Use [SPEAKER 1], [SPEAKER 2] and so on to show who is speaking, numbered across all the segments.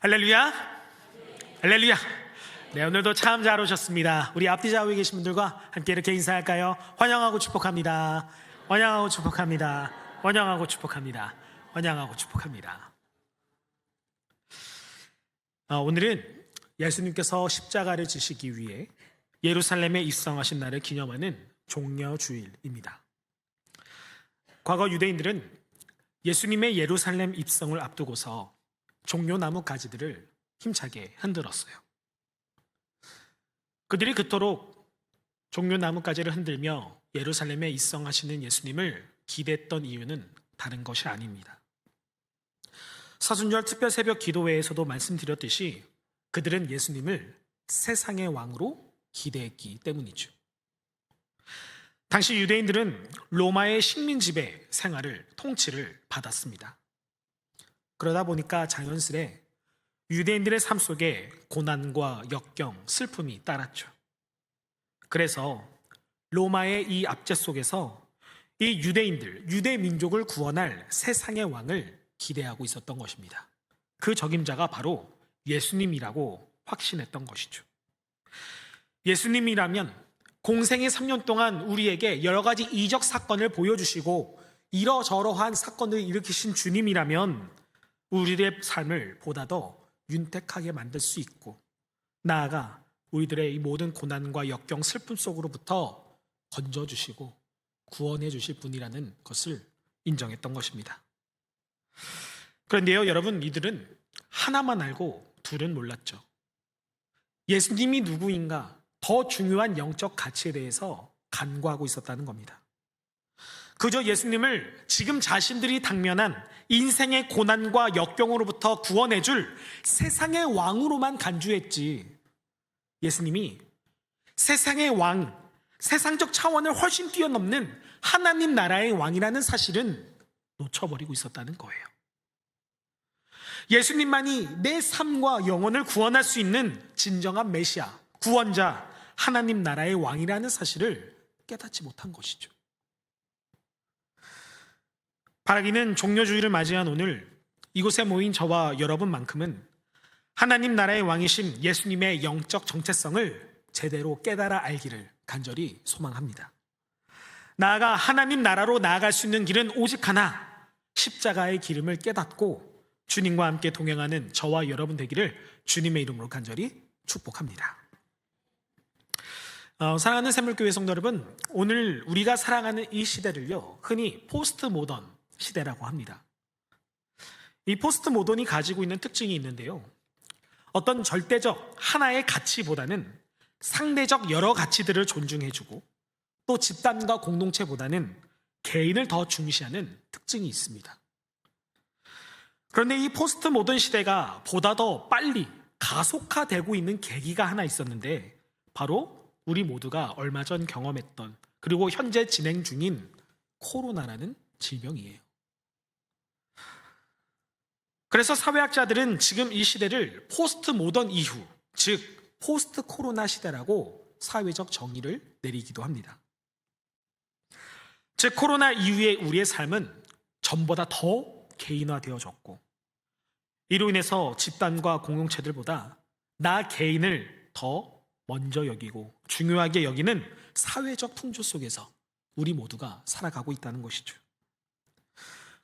[SPEAKER 1] 할렐루야, 할렐루야. 네, 오늘도 참 잘 오셨습니다. 우리 앞뒤 좌우에 계신 분들과 함께 이렇게 인사할까요? 환영하고 축복합니다. 환영하고 축복합니다. 환영하고 축복합니다. 환영하고 축복합니다. 오늘은 예수님께서 십자가를 지시기 위해 예루살렘에 입성하신 날을 기념하는 종려주일입니다. 과거 유대인들은 예수님의 예루살렘 입성을 앞두고서 종려나무 가지들을 힘차게 흔들었어요. 그들이 그토록 종려나무 가지를 흔들며 예루살렘에 입성하시는 예수님을 기대했던 이유는 다른 것이 아닙니다. 사순절 특별 새벽 기도회에서도 말씀드렸듯이 그들은 예수님을 세상의 왕으로 기대했기 때문이죠. 당시 유대인들은 로마의 식민 지배 생활을 통치를 받았습니다. 그러다 보니까 자연스레 유대인들의 삶 속에 고난과 역경, 슬픔이 따랐죠. 그래서 로마의 이 압제 속에서 이 유대인들, 유대 민족을 구원할 세상의 왕을 기대하고 있었던 것입니다. 그 적임자가 바로 예수님이라고 확신했던 것이죠. 예수님이라면 공생의 3년 동안 우리에게 여러 가지 이적 사건을 보여주시고 이러저러한 사건을 일으키신 주님이라면 우리의 삶을 보다 더 윤택하게 만들 수 있고 나아가 우리들의 이 모든 고난과 역경, 슬픔 속으로부터 건져주시고 구원해 주실 분이라는 것을 인정했던 것입니다. 그런데요, 여러분, 이들은 하나만 알고 둘은 몰랐죠. 예수님이 누구인가, 더 중요한 영적 가치에 대해서 간과하고 있었다는 겁니다. 그저 예수님을 지금 자신들이 당면한 인생의 고난과 역경으로부터 구원해줄 세상의 왕으로만 간주했지, 예수님이 세상의 왕, 세상적 차원을 훨씬 뛰어넘는 하나님 나라의 왕이라는 사실은 놓쳐버리고 있었다는 거예요. 예수님만이 내 삶과 영혼을 구원할 수 있는 진정한 메시아, 구원자, 하나님 나라의 왕이라는 사실을 깨닫지 못한 것이죠. 바라기는 종려주일을 맞이한 오늘 이곳에 모인 저와 여러분만큼은 하나님 나라의 왕이신 예수님의 영적 정체성을 제대로 깨달아 알기를 간절히 소망합니다. 나아가 하나님 나라로 나아갈 수 있는 길은 오직 하나, 십자가의 기름을 깨닫고 주님과 함께 동행하는 저와 여러분 되기를 주님의 이름으로 간절히 축복합니다. 사랑하는 샘물교회 성도 여러분, 오늘 우리가 살아가는 이 시대를요, 흔히 포스트 모던 시대라고 합니다. 이 포스트 모던이 가지고 있는 특징이 있는데요, 어떤 절대적 하나의 가치보다는 상대적 여러 가치들을 존중해주고 또 집단과 공동체보다는 개인을 더 중시하는 특징이 있습니다. 그런데 이 포스트 모던 시대가 보다 더 빨리 가속화되고 있는 계기가 하나 있었는데 바로 우리 모두가 얼마 전 경험했던, 그리고 현재 진행 중인 코로나라는 질병이에요. 그래서 사회학자들은 지금 이 시대를 포스트 모던 이후, 즉 포스트 코로나 시대라고 사회적 정의를 내리기도 합니다. 즉 코로나 이후의 우리의 삶은 전보다 더 개인화되어졌고 이로 인해서 집단과 공동체들보다 나 개인을 더 먼저 여기고 중요하게 여기는 사회적 풍조 속에서 우리 모두가 살아가고 있다는 것이죠.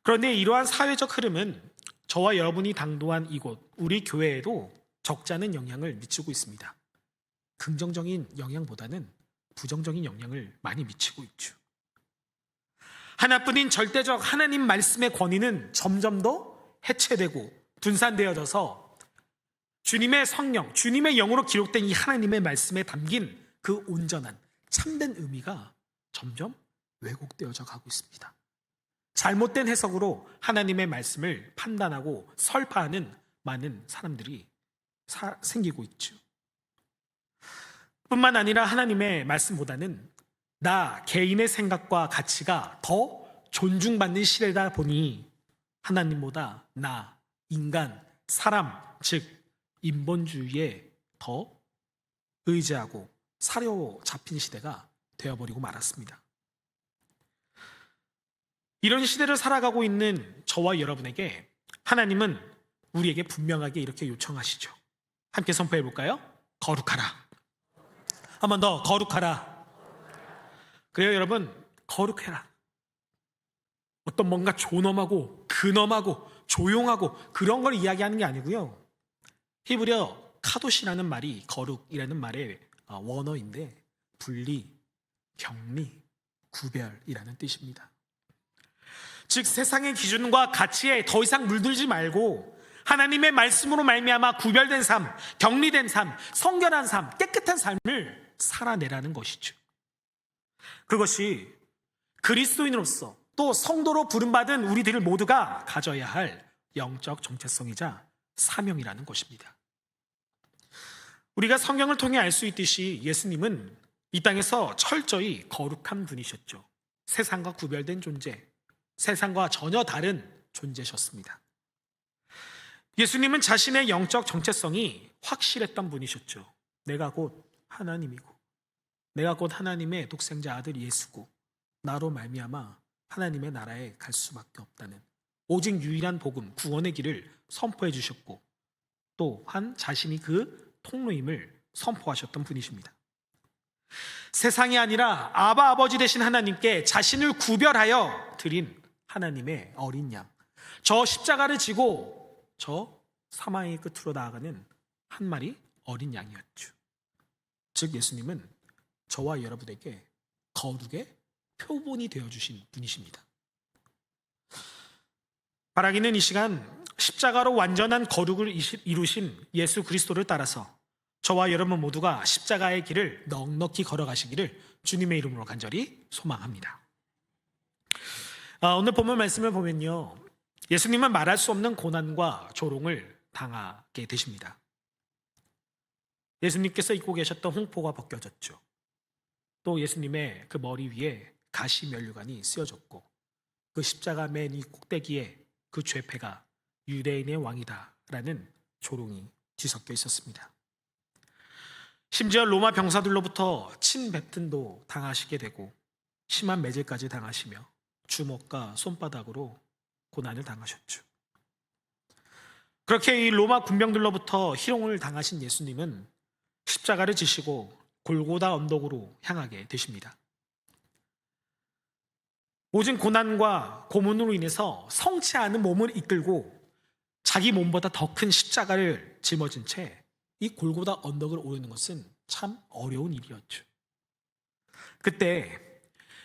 [SPEAKER 1] 그런데 이러한 사회적 흐름은 저와 여러분이 당도한 이곳, 우리 교회에도 적지 않은 영향을 미치고 있습니다. 긍정적인 영향보다는 부정적인 영향을 많이 미치고 있죠. 하나뿐인 절대적 하나님 말씀의 권위는 점점 더 해체되고 분산되어져서 주님의 성령, 주님의 영으로 기록된 이 하나님의 말씀에 담긴 그 온전한 참된 의미가 점점 왜곡되어져 가고 있습니다. 잘못된 해석으로 하나님의 말씀을 판단하고 설파하는 많은 사람들이 생기고 있죠. 뿐만 아니라 하나님의 말씀보다는 나 개인의 생각과 가치가 더 존중받는 시대다 보니 하나님보다 나, 인간, 사람, 즉 인본주의에 더 의지하고 사로잡힌 시대가 되어버리고 말았습니다. 이런 시대를 살아가고 있는 저와 여러분에게 하나님은 우리에게 분명하게 이렇게 요청하시죠. 함께 선포해 볼까요? 거룩하라. 한 번 더, 거룩하라. 그래요, 여러분, 거룩해라. 어떤 뭔가 존엄하고 근엄하고 조용하고 그런 걸 이야기하는 게 아니고요. 히브리어 카도시라는 말이 거룩이라는 말의 원어인데 분리, 격리, 구별이라는 뜻입니다. 즉 세상의 기준과 가치에 더 이상 물들지 말고 하나님의 말씀으로 말미암아 구별된 삶, 격리된 삶, 성결한 삶, 깨끗한 삶을 살아내라는 것이죠. 그것이 그리스도인으로서 또 성도로 부름받은 우리들 모두가 가져야 할 영적 정체성이자 사명이라는 것입니다. 우리가 성경을 통해 알 수 있듯이 예수님은 이 땅에서 철저히 거룩한 분이셨죠. 세상과 구별된 존재, 세상과 전혀 다른 존재셨습니다. 예수님은 자신의 영적 정체성이 확실했던 분이셨죠. 내가 곧 하나님이고 내가 곧 하나님의 독생자 아들 예수고 나로 말미암아 하나님의 나라에 갈 수밖에 없다는 오직 유일한 복음, 구원의 길을 선포해 주셨고 또한 자신이 그 통로임을 선포하셨던 분이십니다. 세상이 아니라 아바 아버지 되신 하나님께 자신을 구별하여 드린 하나님의 어린 양, 저 십자가를 지고 저 사망의 끝으로 나아가는 한 마리 어린 양이었죠. 즉 예수님은 저와 여러분에게 거룩의 표본이 되어주신 분이십니다. 바라기는 이 시간 십자가로 완전한 거룩을 이루신 예수 그리스도를 따라서 저와 여러분 모두가 십자가의 길을 넉넉히 걸어가시기를 주님의 이름으로 간절히 소망합니다. 오늘 본문 말씀을 보면요, 예수님은 말할 수 없는 고난과 조롱을 당하게 되십니다. 예수님께서 입고 계셨던 홍포가 벗겨졌죠. 또 예수님의 그 머리 위에 가시 면류관이 쓰여졌고 그 십자가 맨 이 꼭대기에 그 죄패가 유대인의 왕이다라는 조롱이 뒤섞여 있었습니다. 심지어 로마 병사들로부터 침뱉음도 당하시게 되고 심한 매질까지 당하시며 주먹과 손바닥으로 고난을 당하셨죠. 그렇게 이 로마 군병들로부터 희롱을 당하신 예수님은 십자가를 지시고 골고다 언덕으로 향하게 되십니다. 모진 고난과 고문으로 인해서 성치 않은 몸을 이끌고 자기 몸보다 더 큰 십자가를 짊어진 채 이 골고다 언덕을 오르는 것은 참 어려운 일이었죠. 그때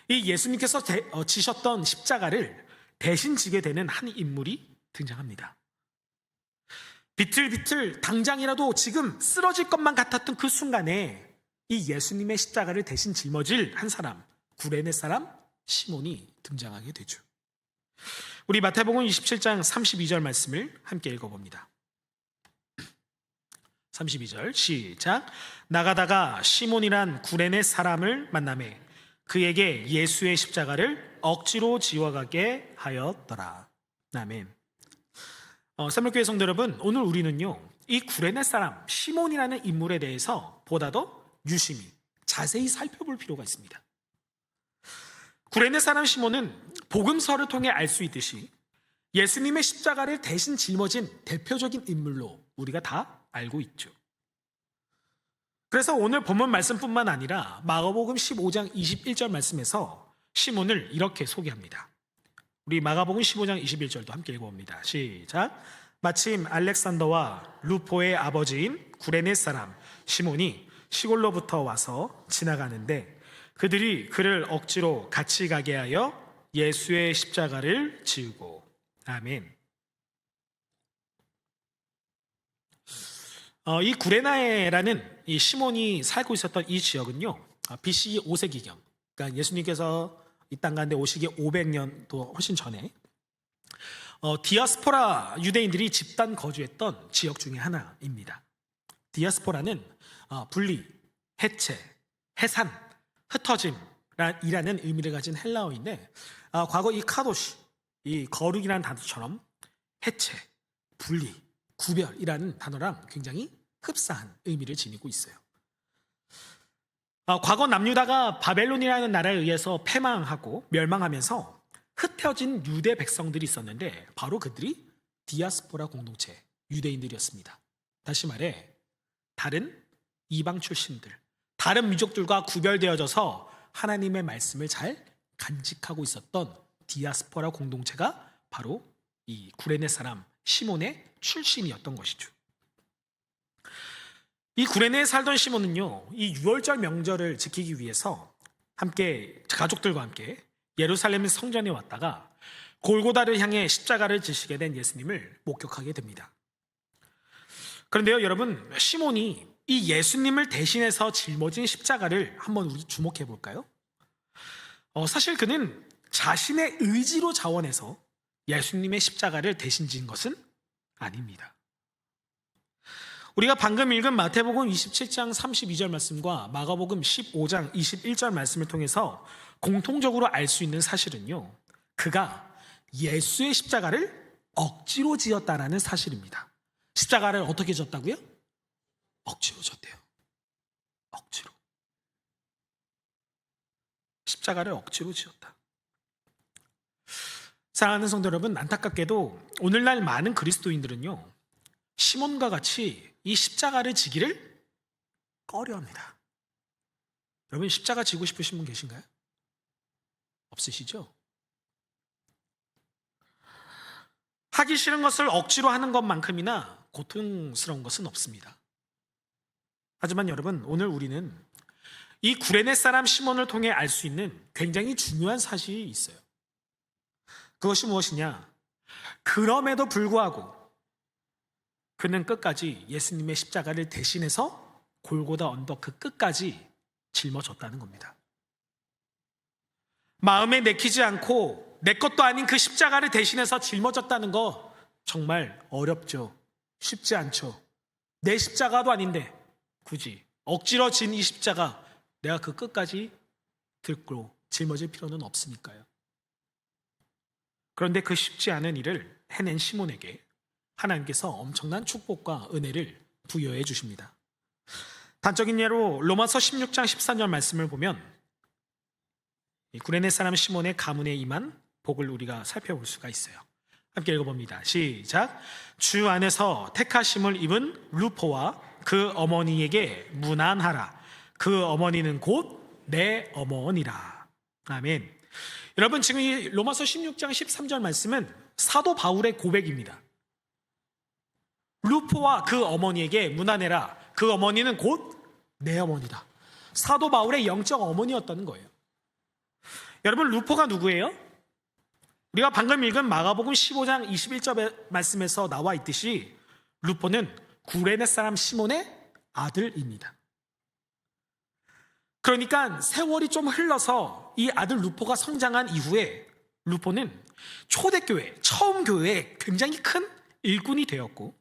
[SPEAKER 1] 이 예수님께서 지셨던 십자가를 대신 지게 되는 한 인물이 등장합니다. 비틀비틀 당장이라도 지금 쓰러질 것만 같았던 그 순간에 이 예수님의 십자가를 대신 짊어질 한 사람, 구레네 사람 시몬이 등장하게 되죠. 우리 마태복음 27장 32절 말씀을 함께 읽어봅니다. 32절 시작. 나가다가 시몬이란 구레네 사람을 만나매 그에게 예수의 십자가를 억지로 지워가게 하였더라. 아멘. 샘물교회 성도 여러분, 오늘 우리는요 이 구레네 사람 시몬이라는 인물에 대해서 보다 더 유심히 자세히 살펴볼 필요가 있습니다. 구레네 사람 시몬은 복음서를 통해 알 수 있듯이 예수님의 십자가를 대신 짊어진 대표적인 인물로 우리가 다 알고 있죠. 그래서 오늘 본문 말씀뿐만 아니라 마가복음 15장 21절 말씀에서 시몬을 이렇게 소개합니다. 우리 마가복음 15장 21절도 함께 읽어봅니다. 시작. 마침 알렉산더와 루포의 아버지인 구레네 사람 시몬이 시골로부터 와서 지나가는데 그들이 그를 억지로 같이 가게 하여 예수의 십자가를 지우고. 아멘. 이 구레나에라는 이 시몬이 살고 있었던 이 지역은요 BC 5세기경, 그러니까 예수님께서 이 땅 가운데 오시기 500년도 훨씬 전에 디아스포라 유대인들이 집단 거주했던 지역 중에 하나입니다. 디아스포라는 분리, 해체, 해산, 흩어짐이라는 의미를 가진 헬라어인데 과거 이 카도시, 이 거룩이라는 단어처럼 해체, 분리, 구별이라는 단어랑 굉장히 흡사한 의미를 지니고 있어요. 과거 남유다가 바벨론이라는 나라에 의해서 패망하고 멸망하면서 흩어진 유대 백성들이 있었는데 바로 그들이 디아스포라 공동체, 유대인들이었습니다. 다시 말해 다른 이방 출신들, 다른 민족들과 구별되어져서 하나님의 말씀을 잘 간직하고 있었던 디아스포라 공동체가 바로 이 구레네 사람 시몬의 출신이었던 것이죠. 이 구레네에 살던 시몬은요, 이 유월절 명절을 지키기 위해서 함께 가족들과 함께 예루살렘 성전에 왔다가 골고다를 향해 십자가를 지시게 된 예수님을 목격하게 됩니다. 그런데요, 여러분, 시몬이 이 예수님을 대신해서 짊어진 십자가를 한번 우리 주목해 볼까요? 사실 그는 자신의 의지로 자원해서 예수님의 십자가를 대신 진 것은 아닙니다. 우리가 방금 읽은 마태복음 27장 32절 말씀과 마가복음 15장 21절 말씀을 통해서 공통적으로 알 수 있는 사실은요, 그가 예수의 십자가를 억지로 지었다라는 사실입니다. 십자가를 어떻게 졌다고요? 억지로 졌대요. 억지로. 십자가를 억지로 지었다. 사랑하는 성도 여러분, 안타깝게도 오늘날 많은 그리스도인들은요, 시몬과 같이 이 십자가를 지기를 꺼려합니다. 여러분, 십자가 지고 싶으신 분 계신가요? 없으시죠? 하기 싫은 것을 억지로 하는 것만큼이나 고통스러운 것은 없습니다. 하지만 여러분, 오늘 우리는 이 구레네 사람 시몬을 통해 알 수 있는 굉장히 중요한 사실이 있어요. 그것이 무엇이냐? 그럼에도 불구하고 그는 끝까지 예수님의 십자가를 대신해서 골고다 언덕 그 끝까지 짊어졌다는 겁니다. 마음에 내키지 않고 내 것도 아닌 그 십자가를 대신해서 짊어졌다는 거 정말 어렵죠. 쉽지 않죠. 내 십자가도 아닌데 굳이 억지로 진 이 십자가 내가 그 끝까지 들고 짊어질 필요는 없으니까요. 그런데 그 쉽지 않은 일을 해낸 시몬에게 하나님께서 엄청난 축복과 은혜를 부여해 주십니다. 단적인 예로 로마서 16장 14절 말씀을 보면 이 구레네 사람 시몬의 가문에 임한 복을 우리가 살펴볼 수가 있어요. 함께 읽어봅니다. 시작. 주 안에서 택하심을 입은 루포와 그 어머니에게 문안하라. 그 어머니는 곧 내 어머니라. 아멘. 여러분, 지금 이 로마서 16장 13절 말씀은 사도 바울의 고백입니다. 루포와 그 어머니에게 문안해라. 그 어머니는 곧 내 어머니다. 사도 바울의 영적 어머니였다는 거예요. 여러분, 루포가 누구예요? 우리가 방금 읽은 마가복음 15장 21절 말씀에서 나와 있듯이 루포는 구레네 사람 시몬의 아들입니다. 그러니까 세월이 좀 흘러서 이 아들 루포가 성장한 이후에 루포는 초대교회, 처음 교회에 굉장히 큰 일꾼이 되었고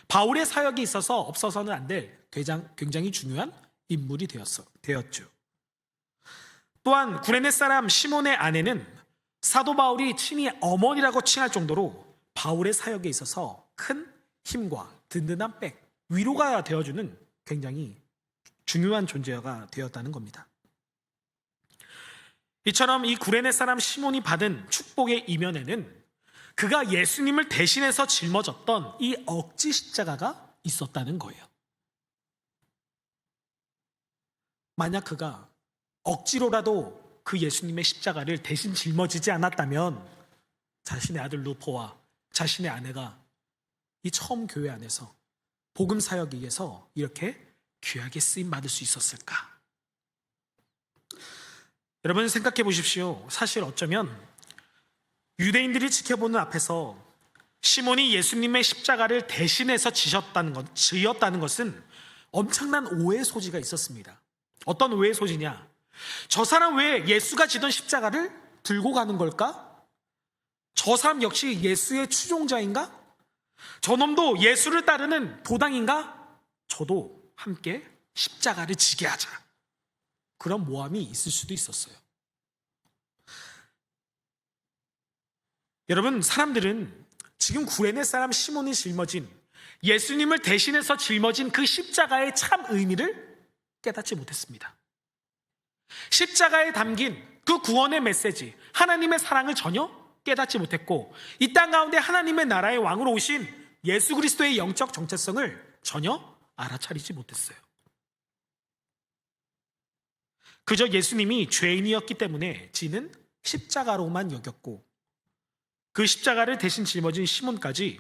[SPEAKER 1] 바울의 사역에 있어서 없어서는 안 될 굉장히 중요한 인물이 되었죠. 또한 구레네 사람 시몬의 아내는 사도 바울이 친히 어머니라고 칭할 정도로 바울의 사역에 있어서 큰 힘과 든든한 백, 위로가 되어주는 굉장히 중요한 존재가 되었다는 겁니다. 이처럼 이 구레네 사람 시몬이 받은 축복의 이면에는 그가 예수님을 대신해서 짊어졌던 이 억지 십자가가 있었다는 거예요. 만약 그가 억지로라도 그 예수님의 십자가를 대신 짊어지지 않았다면 자신의 아들 루포와 자신의 아내가 이 처음 교회 안에서 복음 사역에 의해서 이렇게 귀하게 쓰임 받을 수 있었을까? 여러분, 생각해 보십시오. 사실 어쩌면 유대인들이 지켜보는 앞에서 시몬이 예수님의 십자가를 대신해서 지었다는 것은 엄청난 오해의 소지가 있었습니다. 어떤 오해의 소지냐? 저 사람 왜 예수가 지던 십자가를 들고 가는 걸까? 저 사람 역시 예수의 추종자인가? 저놈도 예수를 따르는 도당인가? 저도 함께 십자가를 지게 하자. 그런 모함이 있을 수도 있었어요. 여러분, 사람들은 지금 구레네 사람 시몬이 짊어진 예수님을 대신해서 짊어진 그 십자가의 참 의미를 깨닫지 못했습니다. 십자가에 담긴 그 구원의 메시지, 하나님의 사랑을 전혀 깨닫지 못했고 이 땅 가운데 하나님의 나라의 왕으로 오신 예수 그리스도의 영적 정체성을 전혀 알아차리지 못했어요. 그저 예수님이 죄인이었기 때문에 지는 십자가로만 여겼고, 그 십자가를 대신 짊어진 시몬까지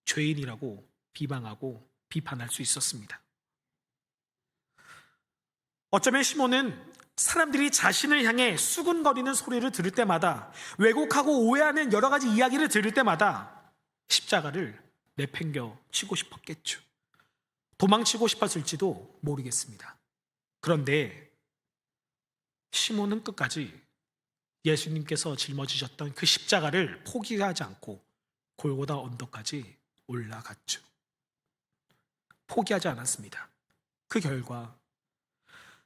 [SPEAKER 1] 죄인이라고 비방하고 비판할 수 있었습니다. 어쩌면 시몬은 사람들이 자신을 향해 수군거리는 소리를 들을 때마다, 왜곡하고 오해하는 여러 가지 이야기를 들을 때마다 십자가를 내팽겨 치고 싶었겠죠. 도망치고 싶었을지도 모르겠습니다. 그런데 시몬은 끝까지 예수님께서 짊어지셨던 그 십자가를 포기하지 않고 골고다 언덕까지 올라갔죠. 포기하지 않았습니다. 그 결과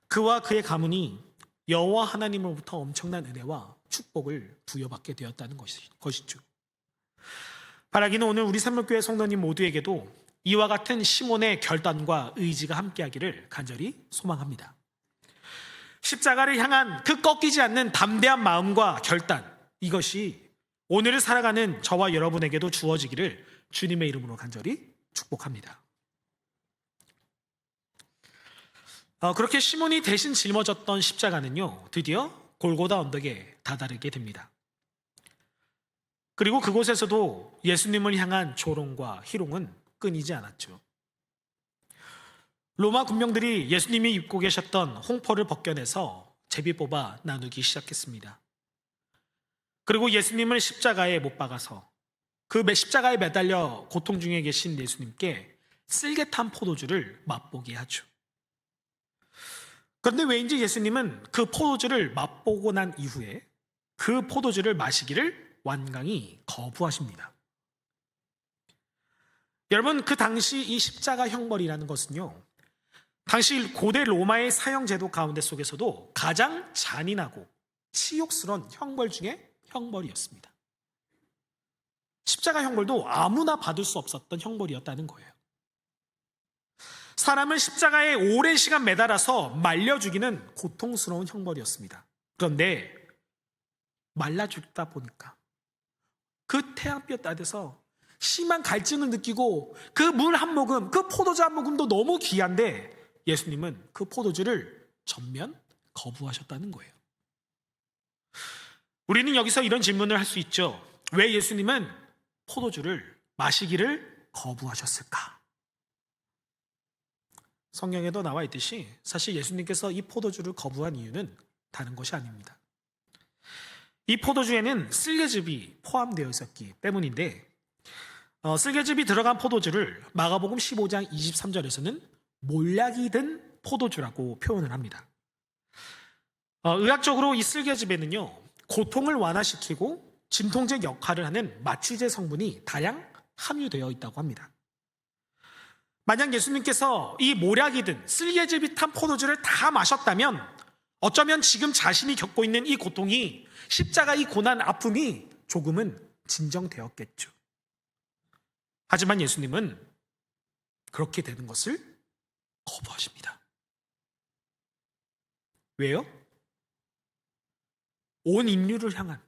[SPEAKER 1] 그와 그의 가문이 여호와 하나님으로부터 엄청난 은혜와 축복을 부여받게 되었다는 것이죠. 바라기는 오늘 우리 산물교회 성도님 모두에게도 이와 같은 시몬의 결단과 의지가 함께하기를 간절히 소망합니다. 십자가를 향한 그 꺾이지 않는 담대한 마음과 결단, 이것이 오늘을 살아가는 저와 여러분에게도 주어지기를 주님의 이름으로 간절히 축복합니다. 그렇게 시몬이 대신 짊어졌던 십자가는요, 드디어 골고다 언덕에 다다르게 됩니다. 그리고 그곳에서도 예수님을 향한 조롱과 희롱은 끊이지 않았죠. 로마 군병들이 예수님이 입고 계셨던 홍포를 벗겨내서 제비 뽑아 나누기 시작했습니다. 그리고 예수님을 십자가에 못 박아서 그 십자가에 매달려 고통 중에 계신 예수님께 쓸개탄 포도주를 맛보게 하죠. 그런데 왜인지 예수님은 그 포도주를 맛보고 난 이후에 그 포도주를 마시기를 완강히 거부하십니다. 여러분, 그 당시 이 십자가 형벌이라는 것은요, 당시 고대 로마의 사형 제도 가운데 속에서도 가장 잔인하고 치욕스러운 형벌 중에 형벌이었습니다. 십자가 형벌도 아무나 받을 수 없었던 형벌이었다는 거예요. 사람을 십자가에 오랜 시간 매달아서 말려 죽이는 고통스러운 형벌이었습니다. 그런데 말라 죽다 보니까 그 태양볕 아래서 심한 갈증을 느끼고 그 물 한 모금, 그 포도주 한 모금도 너무 귀한데 예수님은 그 포도주를 전면 거부하셨다는 거예요. 우리는 여기서 이런 질문을 할 수 있죠. 왜 예수님은 포도주를 마시기를 거부하셨을까? 성경에도 나와 있듯이 사실 예수님께서 이 포도주를 거부한 이유는 다른 것이 아닙니다. 이 포도주에는 쓸개즙이 포함되어 있었기 때문인데, 쓸개즙이 들어간 포도주를 마가복음 15장 23절에서는 몰약이 든 포도주라고 표현을 합니다. 의학적으로 이 쓸개즙에는요, 고통을 완화시키고 진통제 역할을 하는 마취제 성분이 다량 함유되어 있다고 합니다. 만약 예수님께서 이 몰약이 든 쓸개즙이 탄 포도주를 다 마셨다면 어쩌면 지금 자신이 겪고 있는 이 고통이, 십자가 이 고난, 아픔이 조금은 진정되었겠죠. 하지만 예수님은 그렇게 되는 것을 거부하십니다. 왜요? 온 인류를 향한,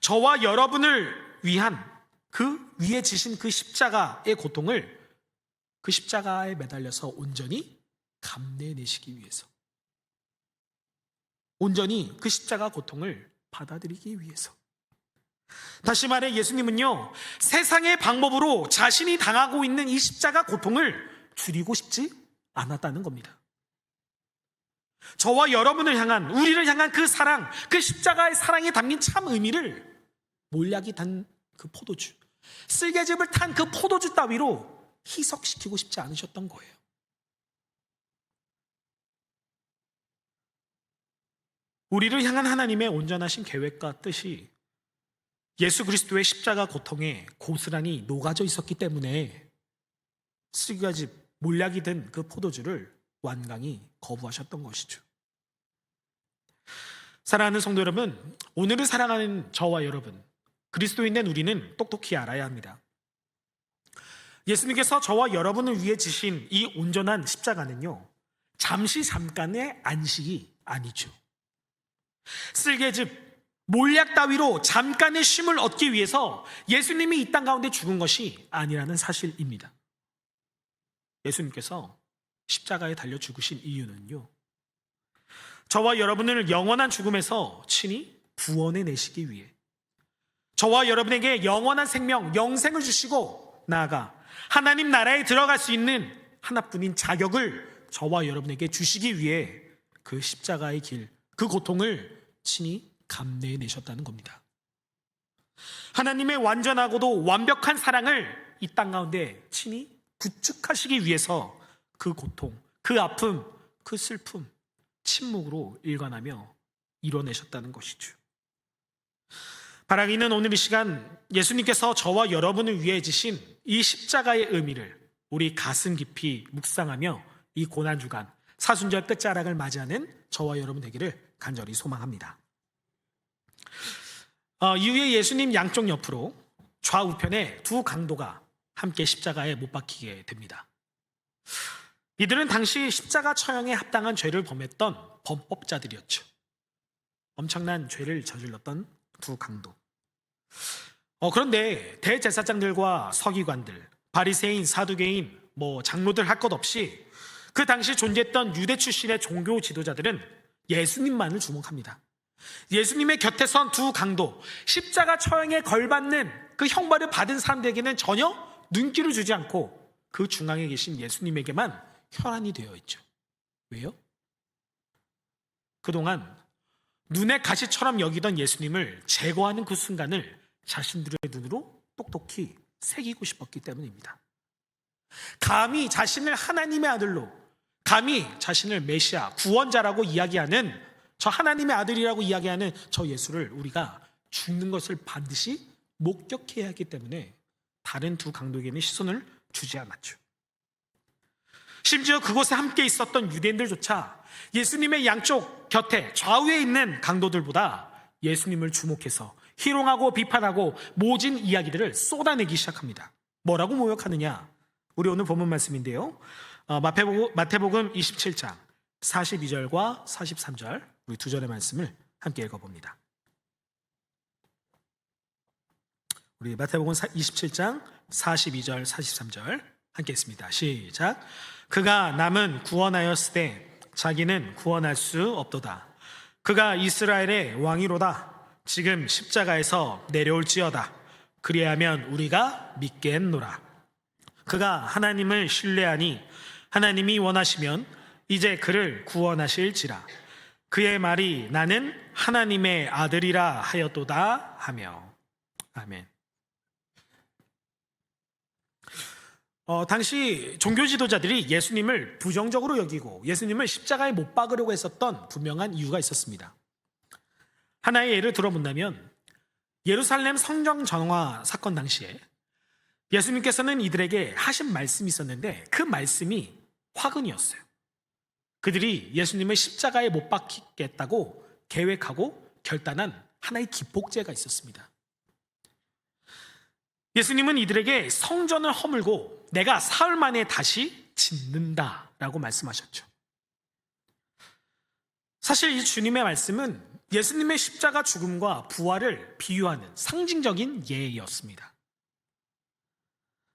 [SPEAKER 1] 저와 여러분을 위한 그 위에 지신 그 십자가의 고통을 그 십자가에 매달려서 온전히 감내내시기 위해서, 온전히 그 십자가 고통을 받아들이기 위해서. 다시 말해 예수님은요, 세상의 방법으로 자신이 당하고 있는 이 십자가 고통을 줄이고 싶지 않았다는 겁니다. 저와 여러분을 향한, 우리를 향한 그 사랑, 그 십자가의 사랑에 담긴 참 의미를 몰약이 단 그 포도주, 쓸개즙을 탄 그 포도주 따위로 희석시키고 싶지 않으셨던 거예요. 우리를 향한 하나님의 온전하신 계획과 뜻이 예수 그리스도의 십자가 고통에 고스란히 녹아져 있었기 때문에 쓸개즙, 몰약이 든 그 포도주를 완강히 거부하셨던 것이죠. 사랑하는 성도 여러분, 오늘을 살아가는 저와 여러분, 그리스도인된 우리는 똑똑히 알아야 합니다. 예수님께서 저와 여러분을 위해 지신 이 온전한 십자가는요, 잠깐의 안식이 아니죠. 쓸개즙, 몰약 따위로 잠깐의 쉼을 얻기 위해서 예수님이 이 땅 가운데 죽은 것이 아니라는 사실입니다. 예수님께서 십자가에 달려 죽으신 이유는요, 저와 여러분을 영원한 죽음에서 친히 구원해 내시기 위해, 저와 여러분에게 영원한 생명, 영생을 주시고 나아가 하나님 나라에 들어갈 수 있는 하나뿐인 자격을 저와 여러분에게 주시기 위해 그 십자가의 길, 그 고통을 친히 감내해 내셨다는 겁니다. 하나님의 완전하고도 완벽한 사랑을 이 땅 가운데 친히 구축하시기 위해서 그 고통, 그 아픔, 그 슬픔, 침묵으로 일관하며 이뤄내셨다는 것이죠. 바라기는 오늘 이 시간 예수님께서 저와 여러분을 위해 지신 이 십자가의 의미를 우리 가슴 깊이 묵상하며 이 고난주간 사순절 끝자락을 맞이하는 저와 여러분 되기를 간절히 소망합니다. 이후에 예수님 양쪽 옆으로 좌우편에 두 강도가 함께 십자가에 못 박히게 됩니다. 이들은 당시 십자가 처형에 합당한 죄를 범했던 범법자들이었죠. 엄청난 죄를 저질렀던 두 강도. 그런데 대제사장들과 서기관들, 바리새인, 사두개인, 장로들 할 것 없이 그 당시 존재했던 유대 출신의 종교 지도자들은 예수님만을 주목합니다. 예수님의 곁에 선 두 강도, 십자가 처형에 걸받는 그 형벌을 받은 사람들에게는 전혀 눈길을 주지 않고 그 중앙에 계신 예수님에게만 혈안이 되어 있죠. 왜요? 그동안 눈에 가시처럼 여기던 예수님을 제거하는 그 순간을 자신들의 눈으로 똑똑히 새기고 싶었기 때문입니다. 감히 자신을 하나님의 아들로, 감히 자신을 메시아, 구원자라고 이야기하는, 저 하나님의 아들이라고 이야기하는 저 예수를 우리가 죽는 것을 반드시 목격해야 하기 때문에 다른 두 강도에게는 시선을 주지 않았죠. 심지어 그곳에 함께 있었던 유대인들조차 예수님의 양쪽 곁에 좌우에 있는 강도들보다 예수님을 주목해서 희롱하고 비판하고 모진 이야기들을 쏟아내기 시작합니다. 뭐라고 모욕하느냐? 우리 오늘 본문 말씀인데요, 마태복음 27장 42절과 43절, 우리 두 절의 말씀을 함께 읽어봅니다. 우리 마태복음 27장 42절 43절 함께 읽습니다. 시작. 그가 남은 구원하였으되 자기는 구원할 수 없도다. 그가 이스라엘의 왕이로다. 지금 십자가에서 내려올지어다. 그리하면 우리가 믿겠노라. 그가 하나님을 신뢰하니 하나님이 원하시면 이제 그를 구원하실지라. 그의 말이 나는 하나님의 아들이라 하였도다 하며. 아멘. 당시 종교 지도자들이 예수님을 부정적으로 여기고 예수님을 십자가에 못 박으려고 했었던 분명한 이유가 있었습니다. 하나의 예를 들어본다면 예루살렘 성전 정화 사건 당시에 예수님께서는 이들에게 하신 말씀이 있었는데 그 말씀이 화근이었어요. 그들이 예수님을 십자가에 못 박히겠다고 계획하고 결단한 하나의 기폭제가 있었습니다. 예수님은 이들에게 성전을 허물고 내가 사흘 만에 다시 짓는다라고 말씀하셨죠. 사실 이 주님의 말씀은 예수님의 십자가 죽음과 부활을 비유하는 상징적인 예였습니다.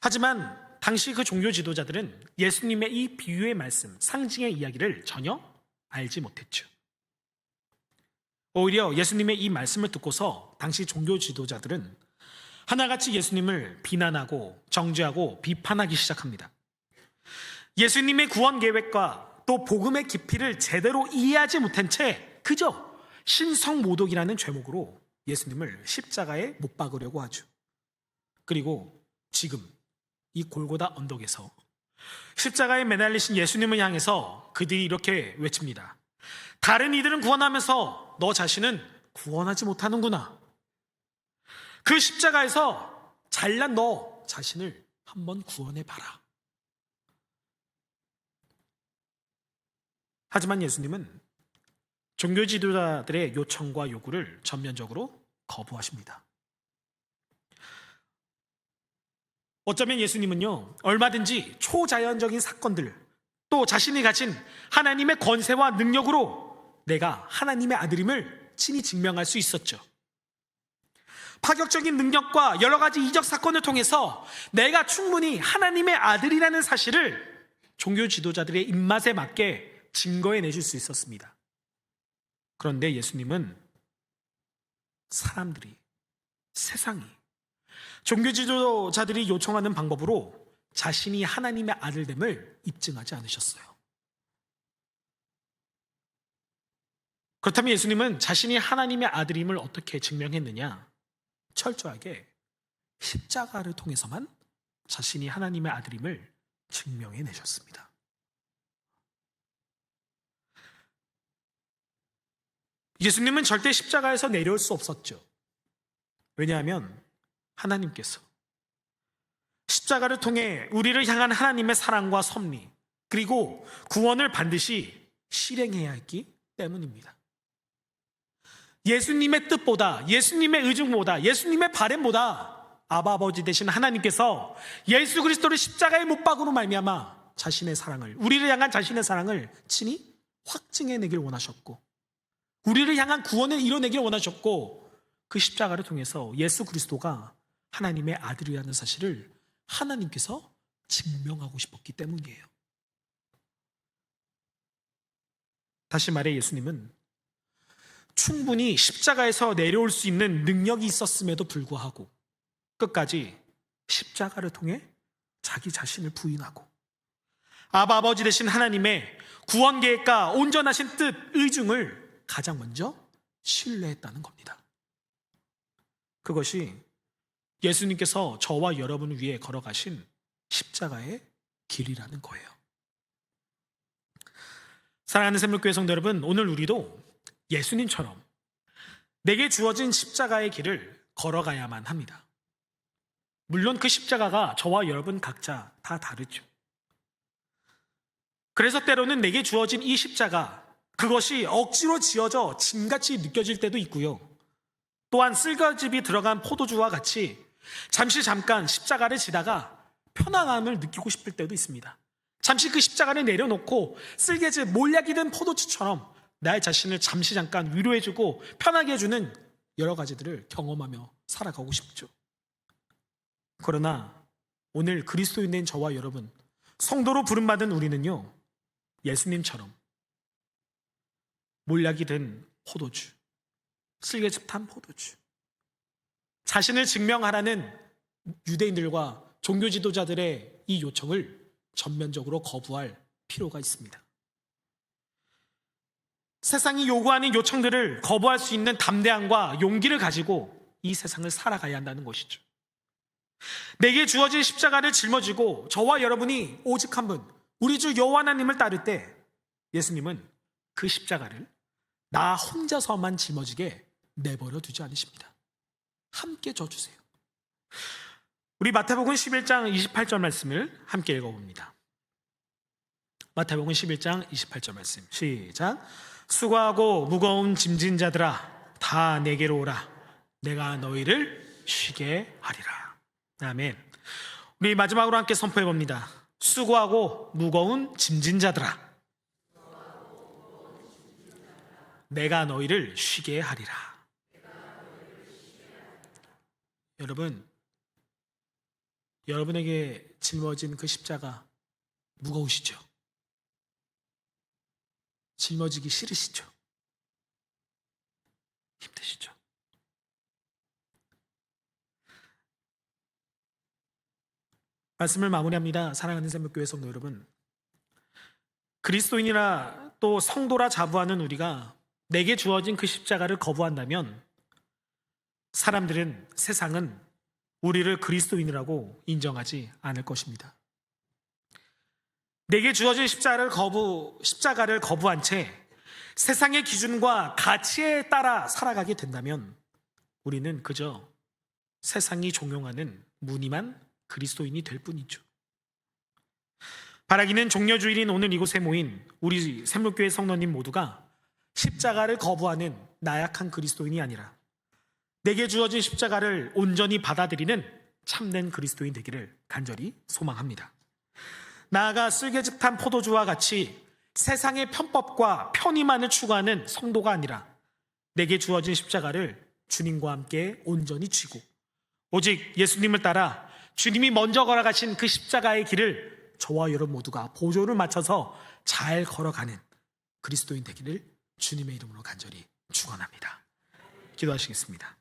[SPEAKER 1] 하지만 당시 그 종교 지도자들은 예수님의 이 비유의 말씀, 상징의 이야기를 전혀 알지 못했죠. 오히려 예수님의 이 말씀을 듣고서 당시 종교 지도자들은 하나같이 예수님을 비난하고 정죄하고 비판하기 시작합니다. 예수님의 구원 계획과 또 복음의 깊이를 제대로 이해하지 못한 채 그저 신성모독이라는 죄목으로 예수님을 십자가에 못 박으려고 하죠. 그리고 지금 이 골고다 언덕에서 십자가에 매달리신 예수님을 향해서 그들이 이렇게 외칩니다. 다른 이들은 구원하면서 너 자신은 구원하지 못하는구나. 그 십자가에서 잘난 너 자신을 한번 구원해봐라. 하지만 예수님은 종교 지도자들의 요청과 요구를 전면적으로 거부하십니다. 어쩌면 예수님은요, 얼마든지 초자연적인 사건들, 또 자신이 가진 하나님의 권세와 능력으로 내가 하나님의 아들임을 친히 증명할 수 있었죠. 파격적인 능력과 여러 가지 이적 사건을 통해서 내가 충분히 하나님의 아들이라는 사실을 종교 지도자들의 입맛에 맞게 증거해내실 수 있었습니다. 그런데 예수님은 사람들이, 세상이, 종교 지도자들이 요청하는 방법으로 자신이 하나님의 아들됨을 입증하지 않으셨어요. 그렇다면 예수님은 자신이 하나님의 아들임을 어떻게 증명했느냐? 철저하게 십자가를 통해서만 자신이 하나님의 아들임을 증명해내셨습니다. 예수님은 절대 십자가에서 내려올 수 없었죠. 왜냐하면 하나님께서 십자가를 통해 우리를 향한 하나님의 사랑과 섭리, 그리고 구원을 반드시 실행해야 했기 때문입니다. 예수님의 뜻보다, 예수님의 의중보다, 예수님의 바램보다 아바 아버지 되신 하나님께서 예수 그리스도를 십자가에 못 박으로 말미암아 자신의 사랑을, 우리를 향한 자신의 사랑을 친히 확증해내길 원하셨고, 우리를 향한 구원을 이뤄내길 원하셨고, 그 십자가를 통해서 예수 그리스도가 하나님의 아들이라는 사실을 하나님께서 증명하고 싶었기 때문이에요. 다시 말해 예수님은 충분히 십자가에서 내려올 수 있는 능력이 있었음에도 불구하고 끝까지 십자가를 통해 자기 자신을 부인하고 아바 아버지 되신 하나님의 구원 계획과 온전하신 뜻, 의중을 가장 먼저 신뢰했다는 겁니다. 그것이 예수님께서 저와 여러분을 위해 걸어가신 십자가의 길이라는 거예요. 사랑하는 샘물교회 성도 여러분, 오늘 우리도 예수님처럼 내게 주어진 십자가의 길을 걸어가야만 합니다. 물론 그 십자가가 저와 여러분 각자 다 다르죠. 그래서 때로는 내게 주어진 이 십자가, 그것이 억지로 지어져 짐같이 느껴질 때도 있고요. 또한 쓸개즙이 들어간 포도주와 같이 잠깐 십자가를 지다가 편안함을 느끼고 싶을 때도 있습니다. 잠시 그 십자가를 내려놓고 쓸개즙, 몰약이 든 포도주처럼 나의 자신을 잠깐 위로해주고 편하게 해주는 여러 가지들을 경험하며 살아가고 싶죠. 그러나 오늘 그리스도인 된 저와 여러분, 성도로 부름받은 우리는요, 예수님처럼 몰약이 든 포도주, 쓸개즙 탄 포도주, 자신을 증명하라는 유대인들과 종교 지도자들의 이 요청을 전면적으로 거부할 필요가 있습니다. 세상이 요구하는 요청들을 거부할 수 있는 담대함과 용기를 가지고 이 세상을 살아가야 한다는 것이죠. 내게 주어진 십자가를 짊어지고 저와 여러분이 오직 한 분, 우리 주 여호와 하나님을 따를 때 예수님은 그 십자가를 나 혼자서만 짊어지게 내버려 두지 않으십니다. 함께 져주세요. 우리 마태복음 11장 28절 말씀을 함께 읽어봅니다. 마태복음 11장 28절 말씀 시작. 수고하고 무거운 짐진 자들아 다 내게로 오라. 내가 너희를 쉬게 하리라. 아멘. 우리 마지막으로 함께 선포해 봅니다. 수고하고 무거운 짐진 자들아 내가 너희를 쉬게 하리라. 여러분, 여러분에게 짊어진 그 십자가 무거우시죠? 짊어지기 싫으시죠? 힘드시죠? 말씀을 마무리합니다. 사랑하는 샘물교회 성도 여러분, 그리스도인이라 또 성도라 자부하는 우리가 내게 주어진 그 십자가를 거부한다면 사람들은, 세상은 우리를 그리스도인이라고 인정하지 않을 것입니다. 내게 주어진 십자가를 거부한 채 세상의 기준과 가치에 따라 살아가게 된다면 우리는 그저 세상이 종용하는 무늬만 그리스도인이 될 뿐이죠. 바라기는 종려주일인 오늘 이곳에 모인 우리 샘물교회 성도님 모두가 십자가를 거부하는 나약한 그리스도인이 아니라 내게 주어진 십자가를 온전히 받아들이는 참된 그리스도인 되기를 간절히 소망합니다. 나아가 쓸개즙 탄 포도주와 같이 세상의 편법과 편의만을 추구하는 성도가 아니라 내게 주어진 십자가를 주님과 함께 온전히 쥐고 오직 예수님을 따라 주님이 먼저 걸어가신 그 십자가의 길을 저와 여러분 모두가 보조를 맞춰서 잘 걸어가는 그리스도인 되기를 주님의 이름으로 간절히 축원합니다. 기도하시겠습니다.